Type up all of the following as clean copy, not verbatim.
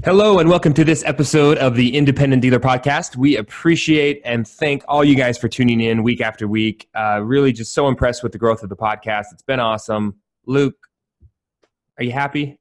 Hello and welcome to this episode of the Independent Dealer Podcast. We appreciate and thank all you guys for tuning in week after week. Really just so impressed with the growth of the podcast. It's been awesome. Luke, are you happy?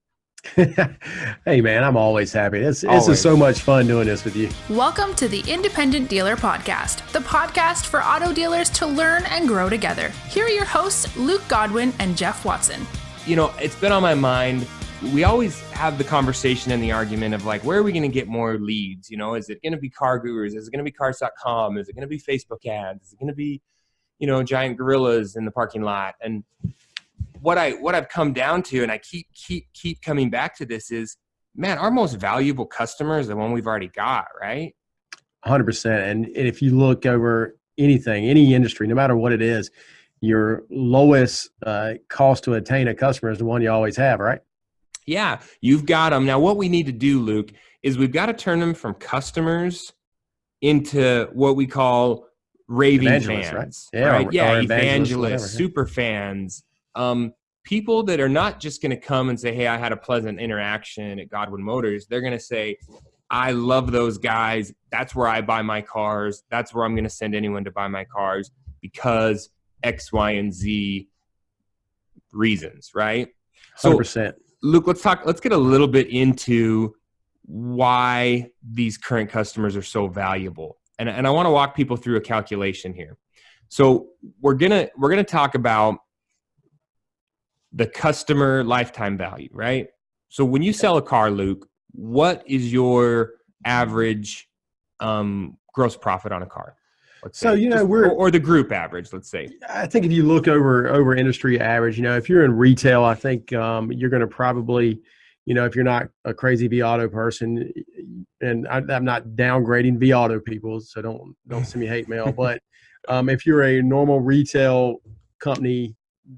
Hey man, I'm always happy. This is so much fun doing this with you. Welcome to the Independent Dealer Podcast, the podcast for auto dealers to learn and grow together. Here are your hosts, Luke Godwin and Jeff Watson. You know, it's been on my mind. We always have the conversation and the argument of like, where are we going to get more leads? You know, is it going to be Car Gurus? Is it going to be Cars.com? Is it going to be Facebook ads? Is it going to be, giant gorillas in the parking lot? And what I've come down to, and I keep coming back to this is, man, our most valuable customer is the one we've already got, right? 100%. And if you look over anything, any industry, no matter what it is, your lowest cost to attain a customer is the one you always have, right? Yeah, you've got them. Now, what we need to do, Luke, is we've got to turn them from customers into what we call raving fans. Right? Right? Yeah, evangelists, super fans. People that are not just going to come and say, hey, I had a pleasant interaction at Godwin Motors. They're going to say, I love those guys. That's where I buy my cars. That's where I'm going to send anyone to buy my cars because X, Y, and Z reasons, right? 100%. Luke, let's get a little bit into why these current customers are so valuable. And I want to walk people through a calculation here. So we're gonna talk about the customer lifetime value, right? So when you sell a car, Luke, what is your average gross profit on a car? So, or the group average, let's say. I think if you look over industry average, if you're in retail, I think you're going to probably, if you're not a crazy V-Auto person, and I'm not downgrading V-Auto people, so don't send me hate mail, but if you're a normal retail company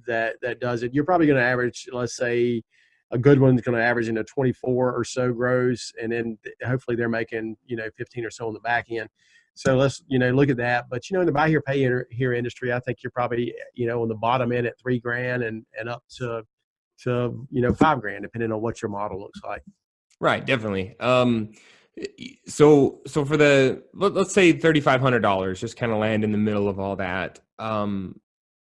that does it, you're probably going to average, let's say, a good one's going to average into 24 or so gross, and then hopefully they're making, 15 or so on the back end. So let's, look at that. But, in the buy here, pay here industry, I think you're probably, on the bottom end at $3,000 and up to $5,000, depending on what your model looks like. Right. Definitely. So for let's say $3,500, just kind of land in the middle of all that.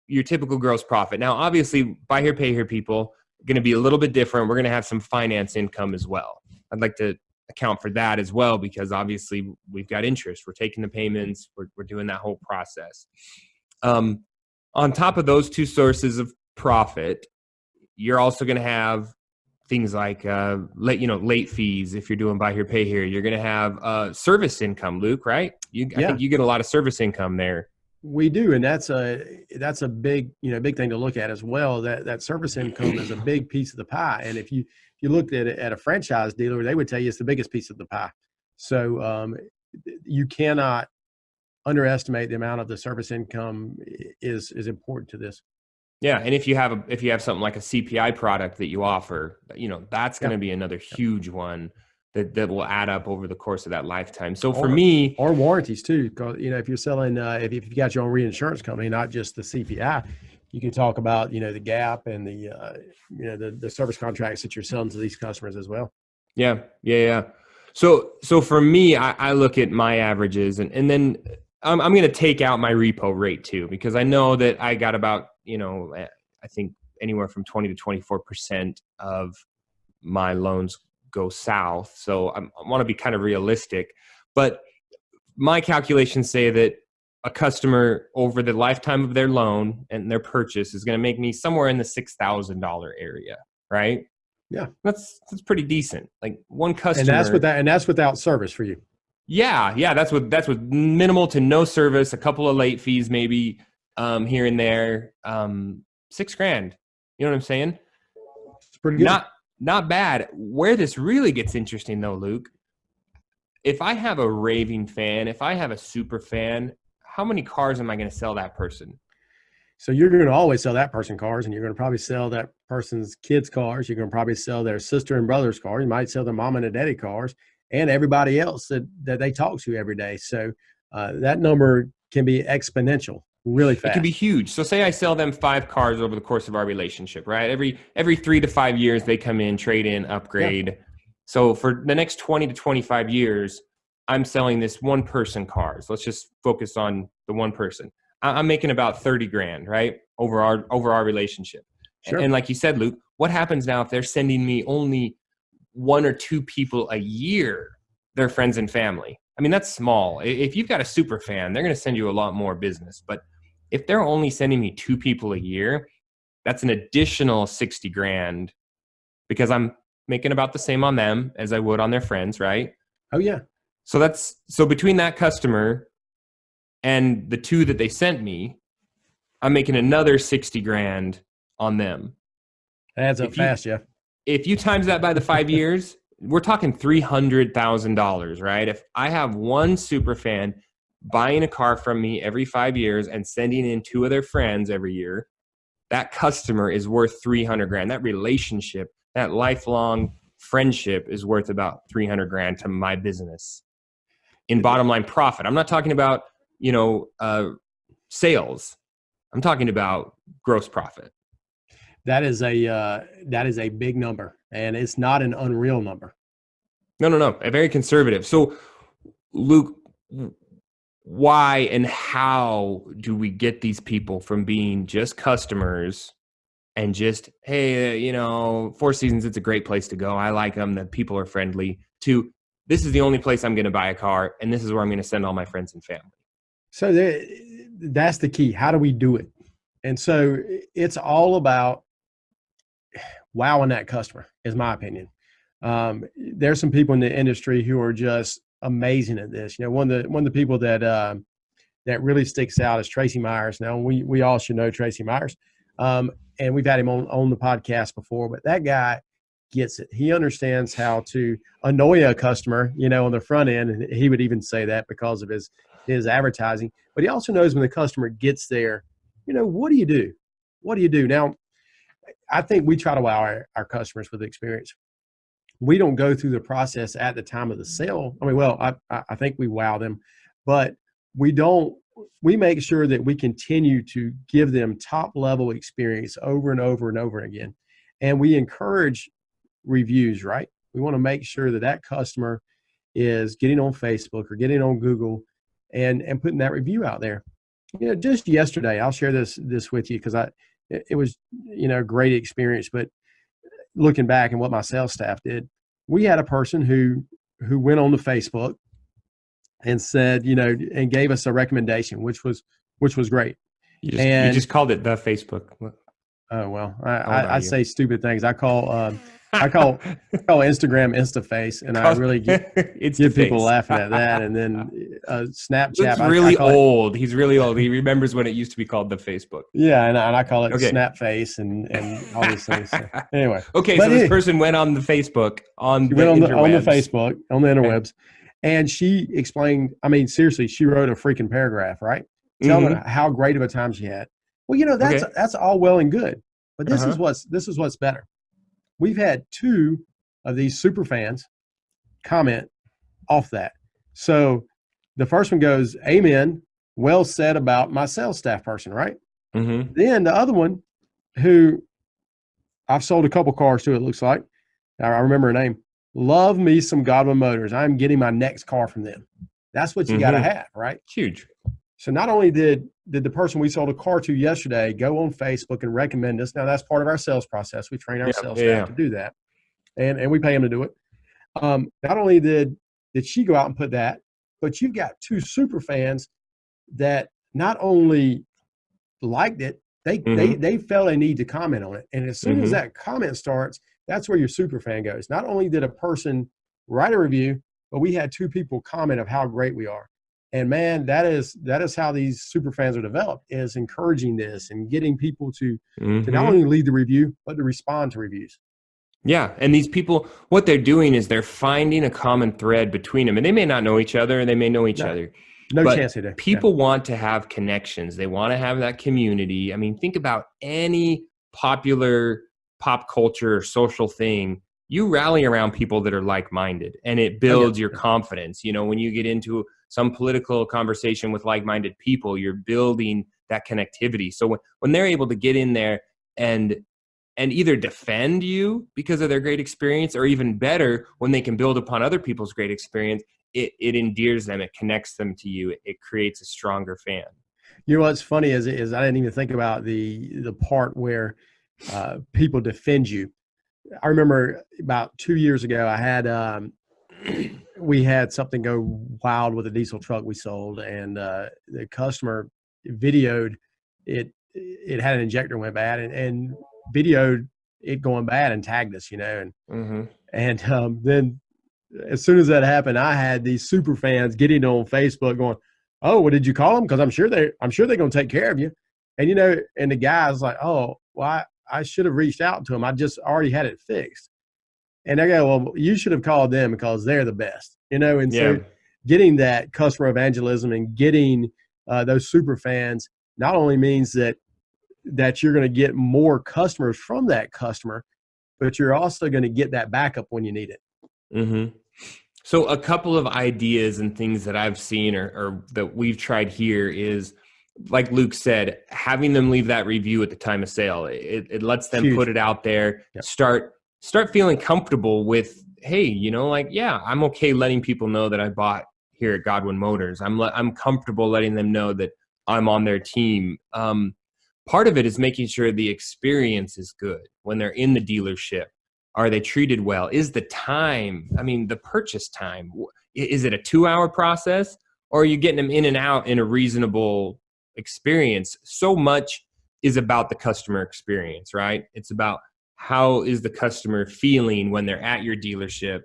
Your typical gross profit. Now, obviously, buy here, pay here people are going to be a little bit different. We're going to have some finance income as well. I'd like to account for that as well, because obviously we've got interest. We're taking the payments. We're doing that whole process. On top of those two sources of profit, you're also going to have things like late fees. If you're doing buy here, pay here, you're going to have service income, Luke, right? I think you get a lot of service income there. We do, and that's a big thing to look at as well. That service income is a big piece of the pie, and if you looked at it at a franchise dealer, they would tell you it's the biggest piece of the pie. So you cannot underestimate the amount of the service income is important to this. Yeah, and if you have something like a CPI product that you offer, that's going to be another huge one that will add up over the course of that lifetime. So for me, or warranties too, because if you're selling, if you've got your own reinsurance company, not just the CPI. You can talk about, the gap and the service contracts that you're selling to these customers as well. Yeah. So for me, I look at my averages and then I'm going to take out my repo rate too, because I know that I got about, I think anywhere from 20 to 24% of my loans go south. So I want to be kind of realistic, but my calculations say that a customer over the lifetime of their loan and their purchase is going to make me somewhere in the $6,000 area, right? Yeah, that's pretty decent. Like one customer, and that's without service for you. Yeah, that's with minimal to no service, a couple of late fees maybe here and there, $6,000. You know what I'm saying? It's pretty good. Not bad. Where this really gets interesting though, Luke, if I have a raving fan, if I have a super fan, how many cars am I going to sell that person? So you're going to always sell that person cars, and you're going to probably sell that person's kids' cars. You're going to probably sell their sister and brother's cars. You might sell their mom and their daddy cars, and everybody else that they talk to every day. So that number can be exponential really fast. It can be huge. So say I sell them 5 cars over the course of our relationship, right? Every 3 to 5 years, they come in, trade in, upgrade. So for the next 20 to 25 years, I'm selling this one person cars. Let's just focus on the one person. I'm making about 30 grand, right? Over our relationship. Sure. And like you said, Luke, what happens now if they're sending me only one or two people a year, their friends and family? I mean, that's small. If you've got a super fan, they're going to send you a lot more business. But if they're only sending me two people a year, that's an additional 60 grand because I'm making about the same on them as I would on their friends, right? Oh yeah. So between that customer and the two that they sent me, I'm making another 60 grand on them. It adds up fast, Jeff. If you times that by the 5 years, we're talking $300,000, right? If I have one super fan buying a car from me every 5 years and sending in two of their friends every year, that customer is worth 300 grand. That relationship, that lifelong friendship is worth about 300 grand to my business in bottom line profit. I'm not talking about, sales. I'm talking about gross profit. That is a big number, and it's not an unreal number. No, a very conservative. So, Luke, why and how do we get these people from being just customers and just, hey, Four Seasons, it's a great place to go. I like them. The people are friendly. To this is the only place I'm going to buy a car, and this is where I'm going to send all my friends and family. So that's the key. How do we do it? And so it's all about wowing that customer, is my opinion. There's some people in the industry who are just amazing at this. One of the people that really sticks out is Tracy Myers. Now we all should know Tracy Myers, and we've had him on the podcast before. But that guy gets it. He understands how to annoy a customer, on the front end, and he would even say that because of his advertising. But he also knows when the customer gets there, what do you do? What do you do? Now, I think we try to wow our customers with experience. We don't go through the process at the time of the sale. I mean, I think we wow them, but we make sure that we continue to give them top level experience over and over and over again. And we encourage reviews, right? We want to make sure that customer is getting on Facebook or getting on Google and putting that review out there. Just yesterday, I'll share this with you because it was, a great experience. But looking back and what my sales staff did, we had a person who went on to Facebook and said, and gave us a recommendation, which was great. You just called it the Facebook. Oh, well, I say stupid things. I call Instagram InstaFace, and I really get people laughing at that. And then Snapchat. He's really old. He's really old. He remembers when it used to be called the Facebook. Yeah, and I call it Snapface and all these things. So, anyway. Okay, so this person went on the Facebook, on the Facebook, on the interwebs, and she explained, I mean, seriously, she wrote a freaking paragraph, right? Telling how great of a time she had. Well, that's all well and good, but this is what's better. We've had two of these super fans comment off that. So the first one goes, "Amen, well said about my sales staff person," right? Mm-hmm. Then the other one, who I've sold a couple cars to, it looks like, I remember her name. "Love me some Godwin Motors. I'm getting my next car from them." That's what you got to have, right? Huge. So not only did the person we sold a car to yesterday go on Facebook and recommend us. Now that's part of our sales process. We train our sales staff to do that, and we pay them to do it. Not only did she go out and put that, but you've got two super fans that not only liked it, they felt a need to comment on it. And as soon as that comment starts, that's where your super fan goes. Not only did a person write a review, but we had two people comment of how great we are. And man, that is how these super fans are developed, is encouraging this and getting people to not only lead the review, but to respond to reviews. Yeah. And these people, what they're doing is they're finding a common thread between them. And they may not know each other, and they may know each other. No chance they do. People want to have connections. They want to have that community. I mean, think about any popular pop culture social thing. You rally around people that are like-minded, and it builds your confidence. When you get into some political conversation with like-minded people, you're building that connectivity. So when they're able to get in there and and either defend you because of their great experience, or even better, when they can build upon other people's great experience, it endears them, it connects them to you, it creates a stronger fan. You know what's funny is I didn't even think about the part where people defend you. I remember about 2 years ago, I had we had something go wild with a diesel truck we sold, and the customer videoed it. It had an injector went bad, and videoed it going bad and tagged us, and then as soon as that happened, I had these super fans getting on Facebook going, "Oh, well, did you call them? Because I'm sure they're going to take care of you." And and the guy's like, "Oh, well, I should have reached out to them. I just already had it fixed." And I go, "Well, you should have called them because they're the best." And so getting that customer evangelism and getting those super fans not only means that you're going to get more customers from that customer, but you're also going to get that backup when you need it. Mm-hmm. So a couple of ideas and things that I've seen or that we've tried here is, like Luke said, having them leave that review at the time of sale. It lets them put it out there, Yep. start feeling comfortable with, hey, I'm okay letting people know that I bought here at Godwin Motors. I'm comfortable letting them know that I'm on their team. Part of it is making sure the experience is good when they're in the dealership. Are they treated well? Is the time, the purchase time, is it a 2-hour process, or are you getting them in and out in a reasonable experience? So much is about the customer experience, right? It's about how is the customer feeling when they're at your dealership,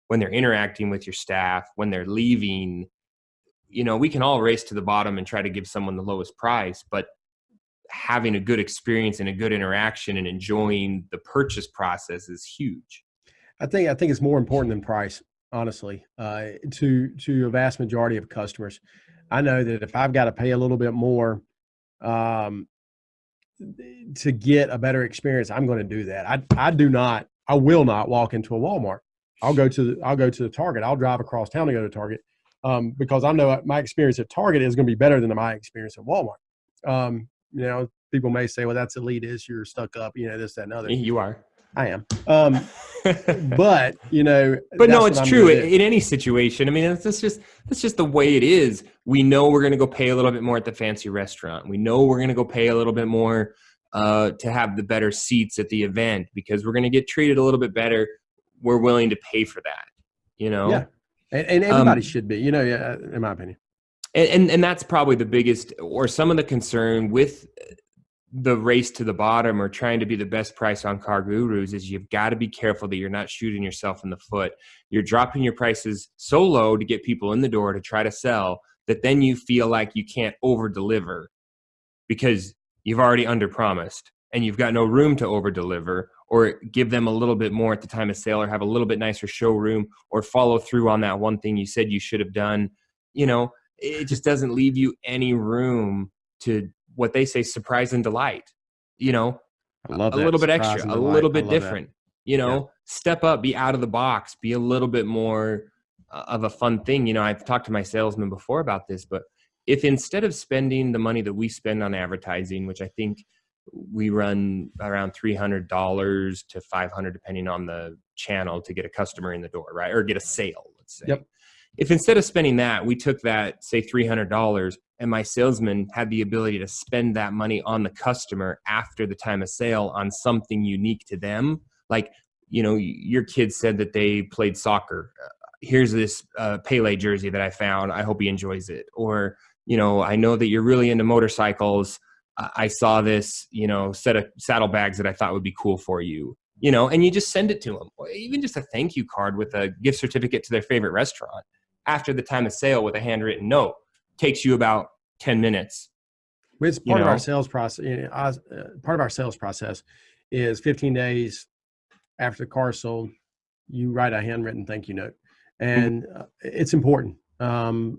when they're interacting with your staff, when they're leaving. We can all race to the bottom and try to give someone the lowest price, but having a good experience and a good interaction and enjoying the purchase process is huge. I think it's more important than price, honestly, to a vast majority of customers. I know that if I've got to pay a little bit more to get a better experience, I'm going to do that. I will not walk into a Walmart. I'll go to the Target. I'll drive across town to go to Target because I know my experience at Target is going to be better than my experience at Walmart. People may say, well, that's elitist, you're stuck up, this, that, and other. You are. I am. But no, it's true in any situation. That's just the way it is. We know we're going to go pay a little bit more at the fancy restaurant. We know we're going to go pay a little bit more to have the better seats at the event because we're going to get treated a little bit better. We're willing to pay for that, Yeah. And everybody should be, in my opinion. And that's probably the biggest, or some of the concern with the race to the bottom or trying to be the best price on Car Gurus is you've got to be careful that you're not shooting yourself in the foot. You're dropping your prices so low to get people in the door to try to sell that then you feel like you can't over deliver because you've already under promised and you've got no room to over deliver or give them a little bit more at the time of sale or have a little bit nicer showroom or follow through on that one thing you said you should have done. It just doesn't leave you any room to what they say, surprise and delight, I love that. A little bit extra, a little bit different, Yeah. Step up, be out of the box, be a little bit more of a fun thing. I've talked to my salesman before about this, but if instead of spending the money that we spend on advertising, which I think we run around $300 to $500, depending on the channel to get a customer in the door, right? Or get a sale, let's say. Yep. If instead of spending that, we took that, say $300, and my salesman had the ability to spend that money on the customer after the time of sale on something unique to them. Like, your kid said that they played soccer. Here's this Pele jersey that I found. I hope he enjoys it. Or, I know that you're really into motorcycles. I saw this, set of saddlebags that I thought would be cool for you. And you just send it to them. Or even just a thank you card with a gift certificate to their favorite restaurant after the time of sale with a handwritten note. Takes you about 10 minutes. It's part of our sales process. Part of our sales process is 15 days after the car is sold, you write a handwritten thank you note. And it's important. Some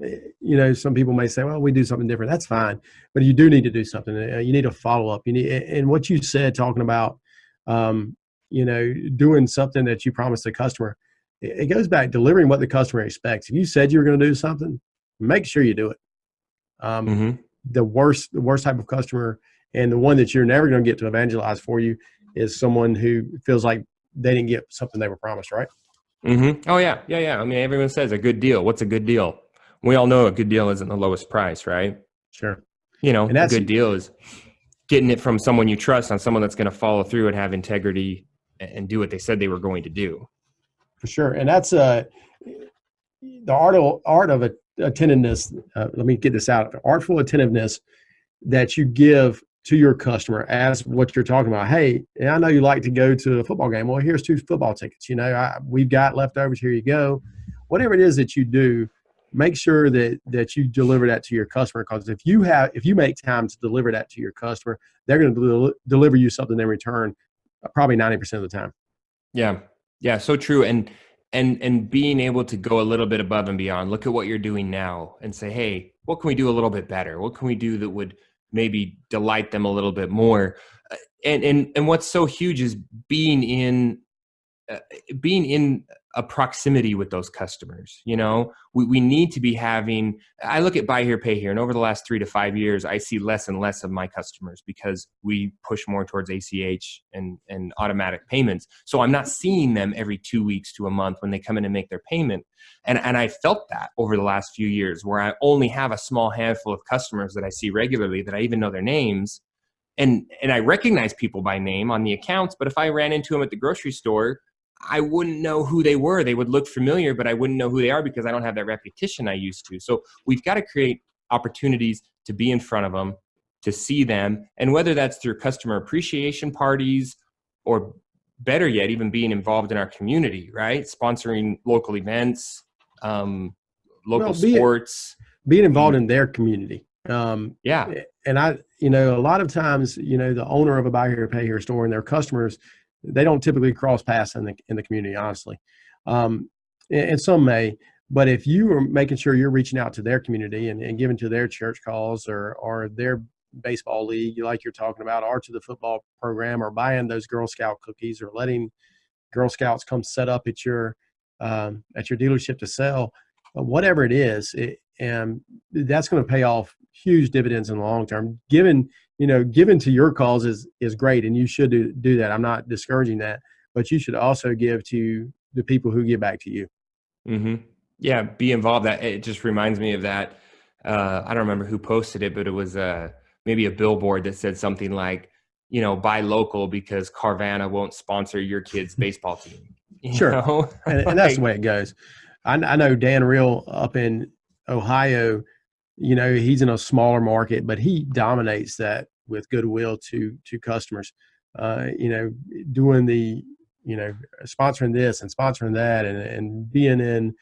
people may say, well, we do something different. That's fine. But you do need to do something. You need a follow-up. And what you said, talking about, doing something that you promised the customer, it goes back delivering what the customer expects. If you said you were going to do something, make sure you do it. The worst type of customer and the one that you're never going to get to evangelize for you is someone who feels like they didn't get something they were promised, right? Oh yeah, yeah, yeah. I mean, everyone says a good deal. What's a good deal? We all know a good deal isn't the lowest price, right? Sure. You know, And a that's good deal is getting it from someone you trust, on someone that's going to follow through and have integrity and do what they said they were going to do. for sure. And that's the art of attentiveness. Let me get this out. Artful attentiveness that you give to your customer as what you're talking about. Hey, I know you like to go to a football game. Well, here's 2 football tickets. We've got leftovers. Here you go. Whatever it is that you do, make sure that you deliver that to your customer. Because if you make time to deliver that to your customer, they're going to deliver you something in return, probably 90% of the time. Yeah. Yeah. So true. And being able to go a little bit above and beyond, look at what you're doing now and say, hey, what can we do a little bit better? What can we do that would maybe delight them a little bit more? And what's so huge is being in a proximity with those customers. We need to be having, I look at buy here, pay here, and over the last 3 to 5 years, I see less and less of my customers because we push more towards ACH and automatic payments. So I'm not seeing them every 2 weeks to a month when they come in and make their payment. And I felt that over the last few years, where I only have a small handful of customers that I see regularly, that I even know their names. And I recognize people by name on the accounts, but if I ran into them at the grocery store, I wouldn't know who they were. They would look familiar, but I wouldn't know who they are because I don't have that repetition I used to. So we've got to create opportunities to be in front of them, to see them. And whether that's through customer appreciation parties, or better yet, even being involved in our community, right? Sponsoring local events, local sports. Being involved in their community. Yeah. And a lot of times, the owner of a buy here, pay here store and their customers, they don't typically cross paths in the community, honestly. And some may, but if you are making sure you're reaching out to their community and giving to their church calls or their baseball league, like you're talking about, or to the football program, or buying those Girl Scout cookies, or letting Girl Scouts come set up at your dealership to sell, whatever it is, and that's going to pay off huge dividends in the long term. Given to your cause is great, and you should do that. I'm not discouraging that, but you should also give to the people who give back to you. Mm-hmm. Yeah, be involved. That it just reminds me of that. I don't remember who posted it, but it was maybe a billboard that said something like, buy local because Carvana won't sponsor your kid's baseball team. Sure, and that's the way it goes. I know Dan Real up in Ohio. He's in a smaller market, but he dominates that with goodwill to customers. Doing the, sponsoring this and sponsoring that, and being in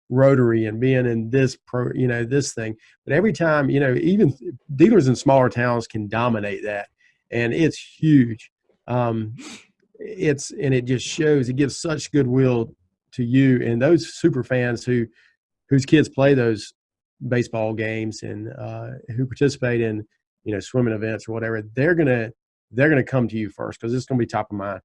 Rotary and being in this this thing. But every time, even dealers in smaller towns can dominate that, and it's huge. It just shows, it gives such goodwill to you and those super fans whose kids play those baseball games and who participate in swimming events or whatever. They're gonna come to you first because it's gonna be top of mind.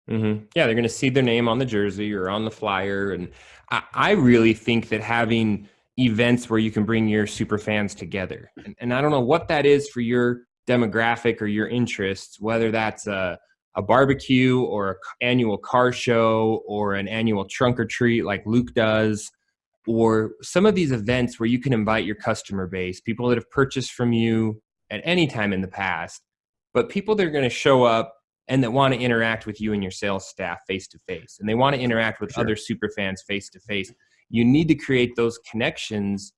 Mm-hmm. Yeah, they're gonna see their name on the jersey or on the flyer, and I really think that having events where you can bring your super fans together, and I don't know what that is for your demographic or your interests, whether that's a barbecue or an annual car show or an annual trunk or treat like Luke does, or some of these events where you can invite your customer base, people that have purchased from you at any time in the past, but people that are going to show up and that want to interact with you and your sales staff face to face, and they want to interact with other super fans face to face. You need to create those connections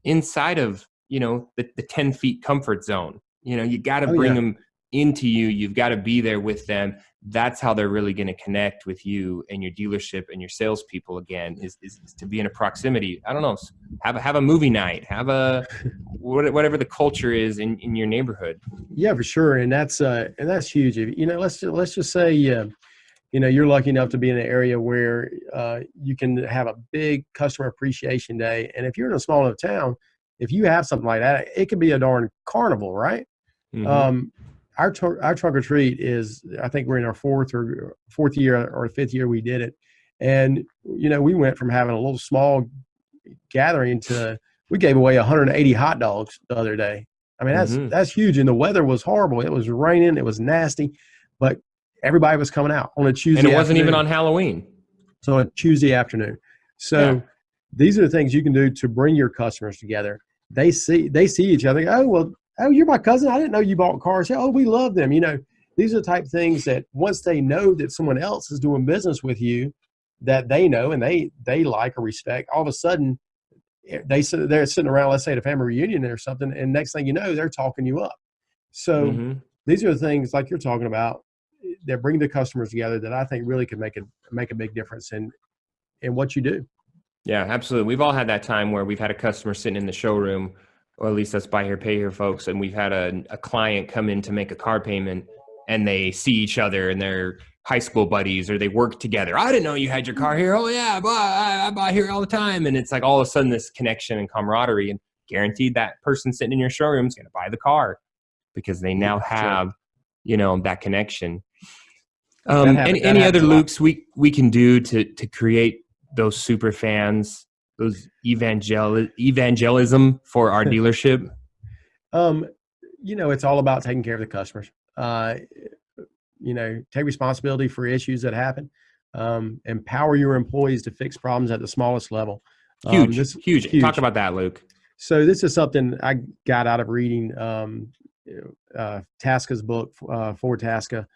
inside of, the 10 feet comfort zone. You got to bring them into you. You've got to be there with them. That's how they're really going to connect with you and your dealership and your salespeople again, is to be in a proximity. I don't know, have a movie night, have a whatever the culture is in your neighborhood. Yeah, for sure. And that's huge. Let's just say, you're lucky enough to be in an area where you can have a big customer appreciation day. And if you're in a small enough town, if you have something like that, it could be a darn carnival, right? Mm-hmm. Our trunk or treat is, I think we're in our fourth year or fifth year we did it. And, we went from having a little small gathering to, we gave away 180 hot dogs the other day. I mean, that's huge. And the weather was horrible. It was raining. It was nasty. but everybody was coming out on a Tuesday And it wasn't afternoon. even on Halloween. So a Tuesday afternoon. So these are the things you can do to bring your customers together. They see each other. Oh, you're my cousin. I didn't know you bought cars. Oh, we love them. These are the type of things that once they know that someone else is doing business with you that they know and they like or respect, all of a sudden they're sitting around, let's say at a family reunion or something, and next thing you know, they're talking you up. So these are the things like you're talking about that bring the customers together that I think really can make a big difference in what you do. Yeah, absolutely. We've all had that time where we've had a customer sitting in the showroom, or at least us buy here, pay here folks, and we've had a client come in to make a car payment, and they see each other and they're high school buddies or they work together. I didn't know you had your car here. Oh yeah, I buy here all the time. And it's like all of a sudden this connection and camaraderie, and guaranteed that person sitting in your showroom is going to buy the car because they now have, that connection. Any other Lukes we can do to create those super fans, those evangelism for our dealership? It's all about taking care of the customers. Take responsibility for issues that happen. Empower your employees to fix problems at the smallest level. Huge. Talk about that, Luke. So this is something I got out of reading Tasca's book, Ford Tasca.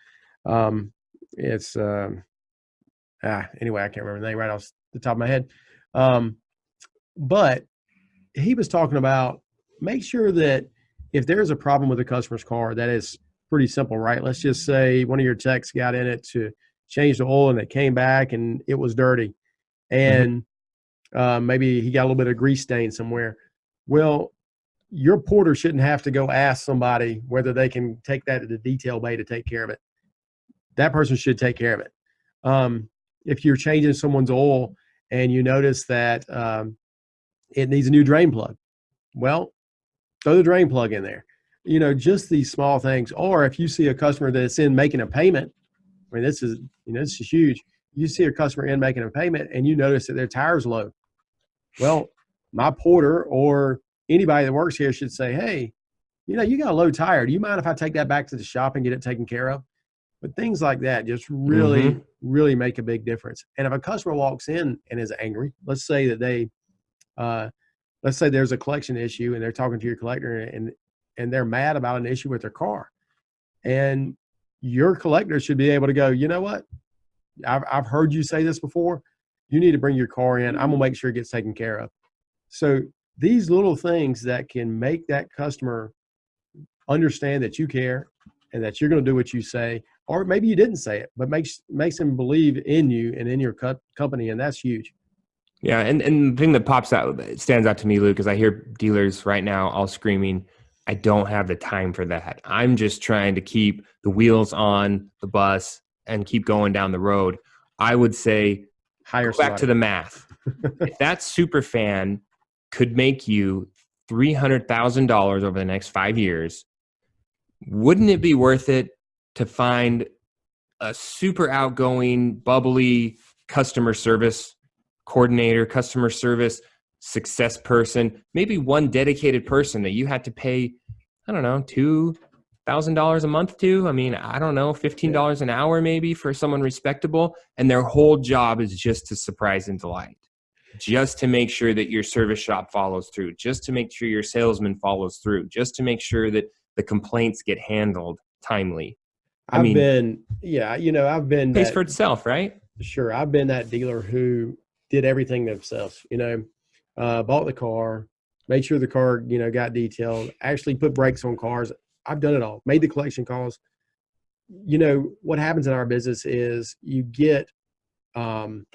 It's anyway, I can't remember the name right off the top of my head. But he was talking about make sure that if there's a problem with a customer's car, that is pretty simple, right? Let's just say one of your techs got in it to change the oil and it came back and it was dirty. And maybe he got a little bit of grease stain somewhere. Well, your porter shouldn't have to go ask somebody whether they can take that to the detail bay to take care of it. That person should take care of it. If you're changing someone's oil and you notice that it needs a new drain plug, well, throw the drain plug in there. Just these small things. Or if you see a customer that's in making a payment, I mean, this is huge. You see a customer in making a payment and you notice that their tire's low. Well, my porter or anybody that works here should say, hey, you got a low tire. Do you mind if I take that back to the shop and get it taken care of? But things like that just really, really make a big difference. And if a customer walks in and is angry, let's say that let's say there's a collection issue and they're talking to your collector and they're mad about an issue with their car. And your collector should be able to go, you know what? I've heard you say this before. You need to bring your car in. I'm going to make sure it gets taken care of. So these little things that can make that customer understand that you care and that you're going to do what you say, or maybe you didn't say it, but makes them believe in you and in your company, and that's huge. Yeah, and the thing that stands out to me, Luke, is I hear dealers right now all screaming, I don't have the time for that. I'm just trying to keep the wheels on the bus and keep going down the road. I would say, go back to the math. If that super fan could make you $300,000 over the next 5 years, wouldn't it be worth it to find a super outgoing, bubbly customer service coordinator, customer service success person, maybe one dedicated person that you had to pay, I don't know, $2,000 a month to? I mean, I don't know, $15 an hour maybe for someone respectable. And their whole job is just to surprise and delight, just to make sure that your service shop follows through, just to make sure your salesman follows through, just to make sure that the complaints get handled timely. I've been pays for itself, right? Sure. I've been that dealer who did everything themselves, bought the car, made sure the car, got detailed, actually put brakes on cars. I've done it all, made the collection calls. What happens in our business is you get to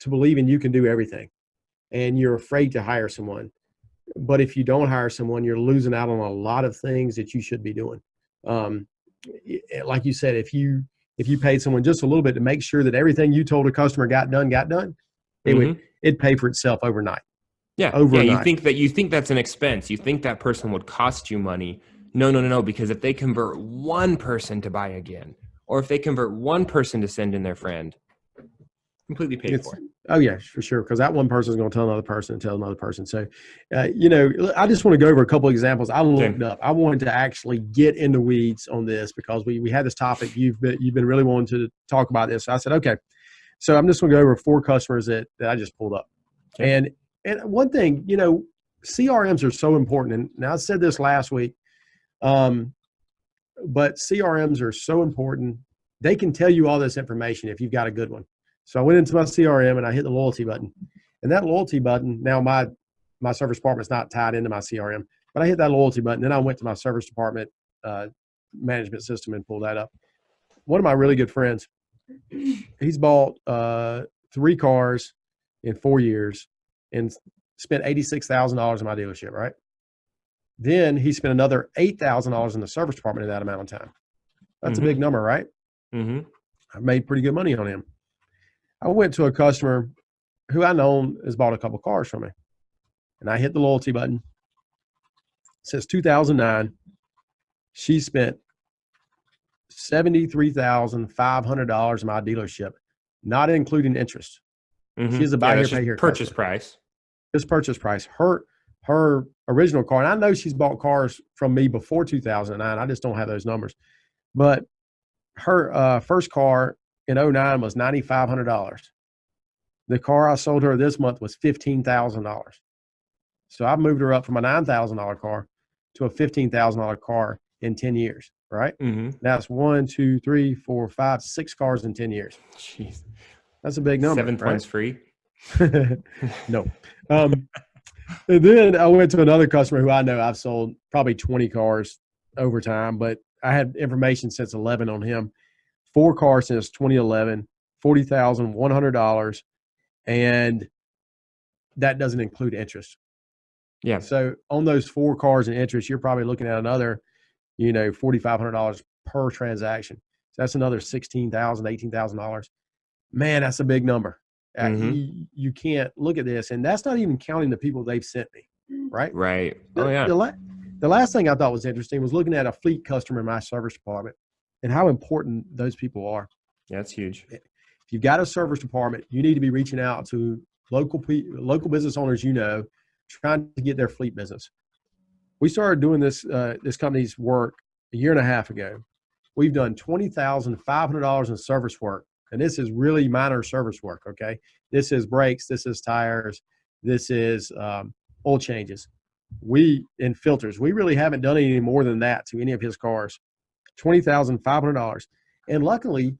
believing you can do everything and you're afraid to hire someone. But if you don't hire someone, you're losing out on a lot of things that you should be doing. Like you said, if you paid someone just a little bit to make sure that everything you told a customer got done, it'd pay for itself overnight. Yeah. Overnight. Yeah. You think that's an expense. You think that person would cost you money. No. Because if they convert one person to buy again, or if they convert one person to send in their friend, completely paid for. Oh yeah, for sure. Because that one person is going to tell another person and tell another person. So, I just want to go over a couple of examples. I looked up. I wanted to actually get in the weeds on this because we had this topic. You've been really wanting to talk about this. So I said, okay. So I'm just going to go over 4 customers that I just pulled up. Okay. And one thing, CRMs are so important. And I said this last week, but CRMs are so important. They can tell you all this information if you've got a good one. So I went into my CRM and I hit the loyalty button. And that loyalty button, now my service department's not tied into my CRM, but I hit that loyalty button. Then I went to my service department management system and pulled that up. One of my really good friends, he's bought 3 cars in 4 years and spent $86,000 in my dealership, right? Then he spent another $8,000 in the service department in that amount of time. That's a big number, right? Mm-hmm. I made pretty good money on him. I went to a customer who I know has bought a couple cars from me. And I hit the loyalty button. It says 2009. She spent $73,500 in my dealership, not including interest. Mm-hmm. She's a buy here, pay here purchase customer. price. This purchase price. Her original car, and I know she's bought cars from me before 2009. I just don't have those numbers. But her first car in 2009 was $9,500. The car I sold her this month was $15,000. So I moved her up from a $9,000 car to a $15,000 car in 10 years, right? Mm-hmm. That's 6 cars in 10 years. Jeez. That's a big number. 7 points free? No. And then I went to another customer who I know I've sold probably 20 cars over time, but I had information since 11 on him. 4 cars since 2011, $40,100, and that doesn't include interest. Yeah. So on those 4 cars and interest, you're probably looking at another, $4,500 per transaction. So that's another $16,000, $18,000. Man, that's a big number. Mm-hmm. You can't look at this, and that's not even counting the people they've sent me, right? Right. Oh, yeah. The last thing I thought was interesting was looking at a fleet customer in my service department and how important those people are. Yeah, that's huge. If you've got a service department, you need to be reaching out to local business owners, trying to get their fleet business. We started doing this company's work a year and a half ago. We've done $20,500 in service work, and this is really minor service work, okay? This is brakes, this is tires, this is oil changes. In filters. We really haven't done any more than that to any of his cars. $20,500. And luckily,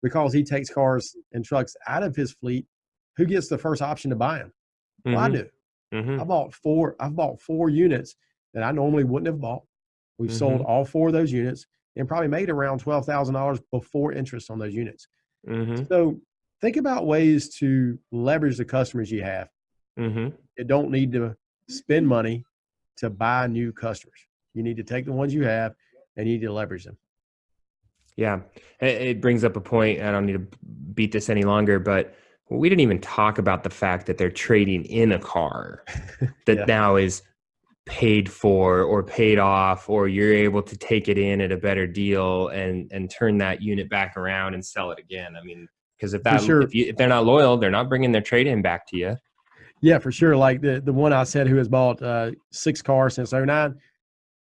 because he takes cars and trucks out of his fleet, who gets the first option to buy them? Well, I do. Mm-hmm. I've bought 4 units that I normally wouldn't have bought. We've sold all 4 of those units and probably made around $12,000 before interest on those units. Mm-hmm. So think about ways to leverage the customers you have. Mm-hmm. You don't need to spend money to buy new customers. You need to take the ones you have and you need to leverage them. Yeah. It brings up a point. I don't need to beat this any longer, but we didn't even talk about the fact that they're trading in a car that now is paid for or paid off, or you're able to take it in at a better deal and turn that unit back around and sell it again. I mean, because if they're not loyal, they're not bringing their trade-in back to you. Yeah, for sure. Like the one I said who has bought 6 cars since 2009,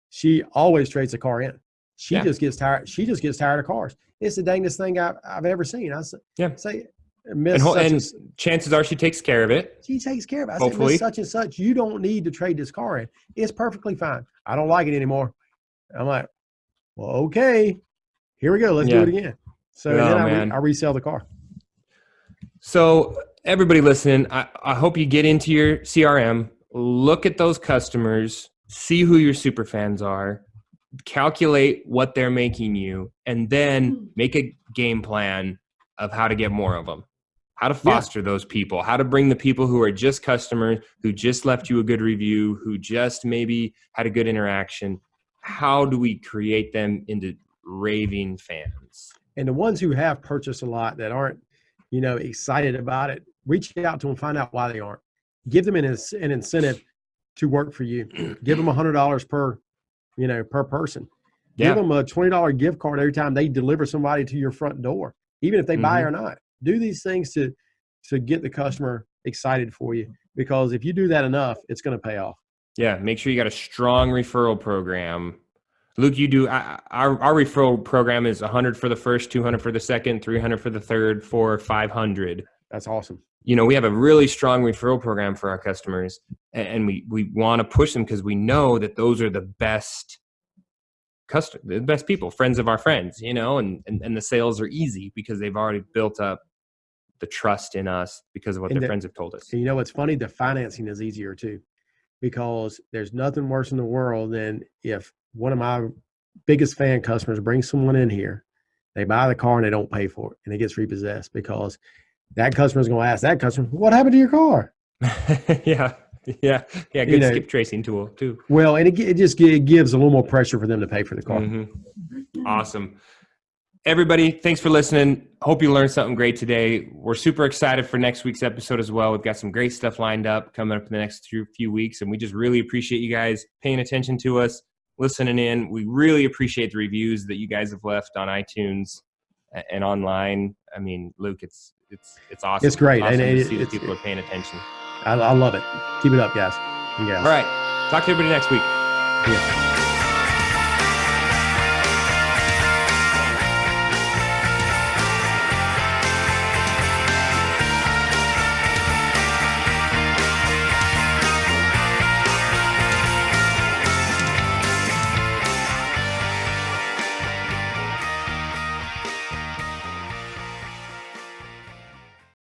she always trades a car in. She just gets tired. She just gets tired of cars. It's the dangest thing I've ever seen. I say, Miss and chances are she takes care of it. She takes care of it. I Hopefully. said, Miss such and such, you don't need to trade this car in. It's perfectly fine. I don't like it anymore. I'm like, well, okay, here we go. Let's do it again. So then I resell the car. So everybody listening, I hope you get into your CRM, look at those customers, see who your super fans are, calculate what they're making you, and then make a game plan of how to get more of them, how to foster those people, how to bring the people who are just customers, who just left you a good review, who just maybe had a good interaction. How do we create them into raving fans? And the ones who have purchased a lot that aren't, excited about it, reach out to them, find out why they aren't. Give them an incentive to work for you. Give them $100 per person. Give them a $20 gift card every time they deliver somebody to your front door, even if they buy or not. Do these things to to get the customer excited for you, because if you do that enough, it's going to pay off. Yeah, make sure you got a strong referral program. Luke, you do our referral program is 100 for the first, 200 for the second, 300 for the third, 500. That's awesome. We have a really strong referral program for our customers, and we want to push them because we know that those are the best the best people, friends of our friends, and the sales are easy because they've already built up the trust in us because of what their friends have told us. And what's funny? The financing is easier too, because there's nothing worse in the world than if one of my biggest fan customers brings someone in here, they buy the car and they don't pay for it, and it gets repossessed, because that customer is going to ask that customer, what happened to your car? Yeah. Good skip tracing tool too. Well, and it gives a little more pressure for them to pay for the car. Mm-hmm. Awesome. Everybody, thanks for listening. Hope you learned something great today. We're super excited for next week's episode as well. We've got some great stuff lined up coming up in the next few weeks, and we just really appreciate you guys paying attention to us, listening in. We really appreciate the reviews that you guys have left on iTunes and online. I mean, Luke, it's awesome. It's great. Awesome and to see that people are paying attention. I love it. Keep it up, guys and gals. All right. Talk to everybody next week. Yeah.